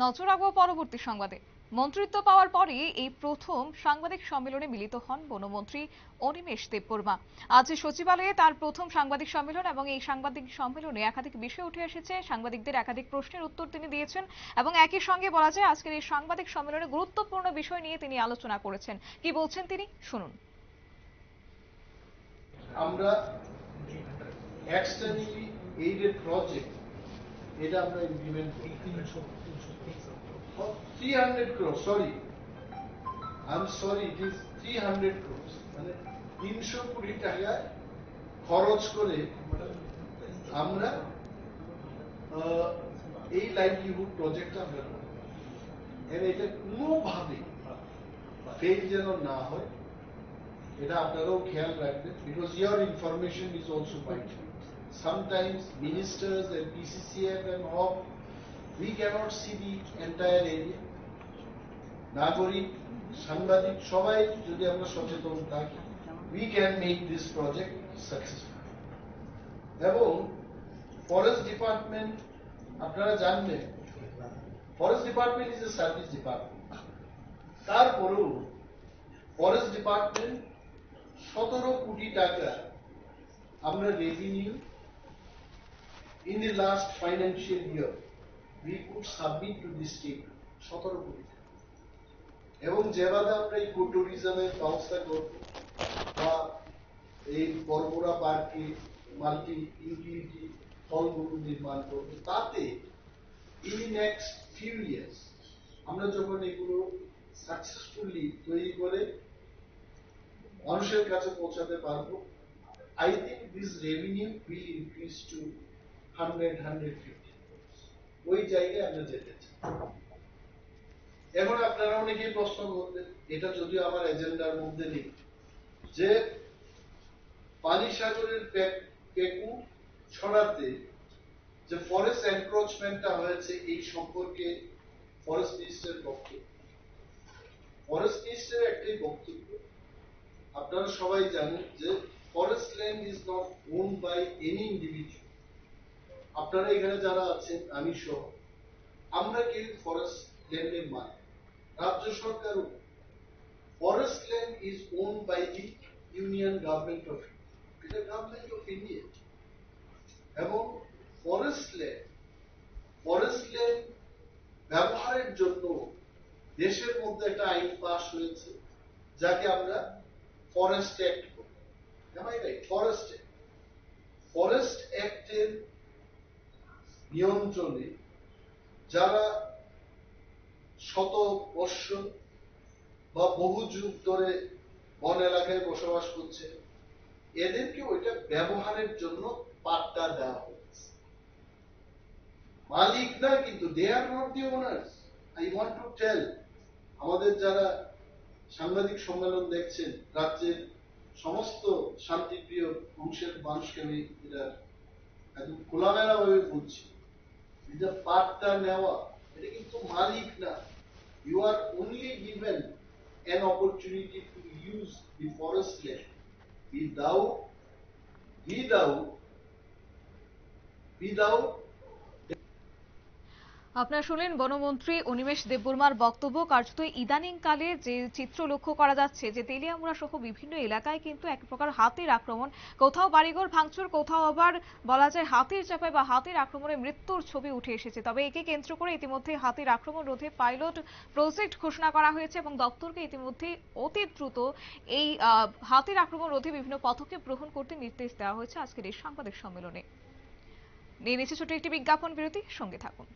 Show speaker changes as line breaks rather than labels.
নজর রাখবো পরবর্তী সংবাদে। মন্ত্রিত্ব পাওয়ার পরে এই প্রথম সাংবাদিক সম্মেলনে মিলিত হন বনমন্ত্রী অনিমেষ দেববর্মা। আজ সচিবালয়ে তার প্রথম সাংবাদিক সম্মেলন এবং এই সাংবাদিক সম্মেলনে একাধিক বিষয় উঠে এসেছে। সাংবাদিকদের একাধিক প্রশ্নের উত্তর তিনি দিয়েছেন এবং একই সঙ্গে বলা যায় আজকের এই সাংবাদিক সম্মেলনে গুরুত্বপূর্ণ বিষয় নিয়ে তিনি আলোচনা করেছেন। কি বলছেন তিনি, শুনুন।
আমরা এক্সটার্নালি এইডেড প্রজেক্ট এটা আমরা ইমপ্লিমেন্ট করি 300 crore, sorry, I'm sorry, it is 300 crores, মানে 300 কোটি টাকা খরচ করে আমরা এই লাইভলিহুড প্রজেক্টটা আমরা করি। এটা কোনোভাবে ফেল যেন না হয়, এটা আপনারাও খেয়াল রাখবেন, because your information is also vital. Sometimes ministers and PCCF and all, we cannot see the entire area. নাগরিক, সাংবাদিক সবাই যদি আমরা সচেতন থাকি, we can make this project successful. এবং ফরেস্ট ডিপার্টমেন্ট আপনারা জানবেন, forest department is a service department. তারপরেও ফরেস্ট ডিপার্টমেন্ট 17 কোটি টাকা আমরা revenue in the last financial year we could submit to the state 17 কোটি টাকা। এবং যেভাবে আমরা ইকো ট্যুরিজমের ব্যবস্থা করব বা এই বরবরা পার্কে মাল্টি ইউটিলিটি হলগুলো নির্মাণ করব, তাতে in the next few years আমরা যখন এগুলো সাকসেসফুলি তৈরি করে মানুষের কাছে পৌঁছাতে পারবো, I think this revenue will increase to 150 ওই জায়গায় আমরা যেতে চাই। এখন আপনারা অনেকেই প্রশ্ন করবেন, এটা যদিও আমার এজেন্ডার মধ্যে নেই, যে পানিসাগরের পেকু ছড়াতে যে ফরেস্ট এনক্রোচমেন্টটা হয়েছে এই সম্পর্কে ফরেস্ট মিনিস্টারের বক্তব্য। ফরেস্ট মিনিস্টারের একটাই বক্তব্য, আপনারা সবাই জানেন যে forest land is not own by any individual. আপনারা এখানে যারা আছেন, আমি সহ, আমরা কেউ ফরেস্ট ল্যান্ডের মালিক, রাজ্য সরকারও। Forest land is own by the union government of India, এটা গভর্নমেন্ট অফ ইন্ডিয়া। এবং ফরেস্ট ল্যান্ড ব্যবহারের জন্য দেশের মধ্যে একটা আইন পাস হয়েছে, যাকে আমরা ফরেস্ট অ্যাক্ট বলি। ফরেস্ট অ্যাক্টের নিয়ন্ত্রণে যারা শত বর্ষ বা বহু যুগ ধরে বন এলাকায় বসবাস করছে, এদেরকে ওইটা ব্যবহারের জন্য পাট্টা দেওয়া হয়েছে। মালিক না, কিন্তু they are not the owners. I want to tell আমাদের যারা সাংবাদিক সম্মেলন দেখছেন, রাজ্যের সমস্ত শান্তিপ্রিয় অংশের মানুষকে আমি এটা একদম খোলামেলা ভাবে বলছি, এটা পাট্টা নেওয়া, এটা কিন্তু মালিক না। You are only given an opportunity to use the forest land without
আপনারা শুনলেন বনমন্ত্রী অনিমেষ দেববর্মার বক্তব্য। কার্যত ইদানিং কালে যে চিত্র লক্ষ্য করা যাচ্ছে যে তেলিয়ামুড়া সহ বিভিন্ন এলাকায় কিন্তু এক প্রকার হাতির আক্রমণ, কোথাও বাড়িঘর ভাঙচুর, কোথাও আবার বলা যায় হাতির চাপায় বা হাতির আক্রমণে মৃত্যুর ছবি উঠে এসেছে। তবে একে কেন্দ্র করে ইতিমধ্যে হাতির আক্রমণ রোধে পাইলট প্রজেক্ট ঘোষণা করা হয়েছে এবং দপ্তরকে ইতিমধ্যে অতি দ্রুত এই হাতির আক্রমণ রোধে বিভিন্ন পদক্ষেপ গ্রহণ করতে নির্দেশ দেওয়া হয়েছে। আজকের এই সাংবাদিক সম্মেলনে নিয়ে নিচ্ছে ছোট একটি বিজ্ঞাপন বিরতি, সঙ্গে থাকুন।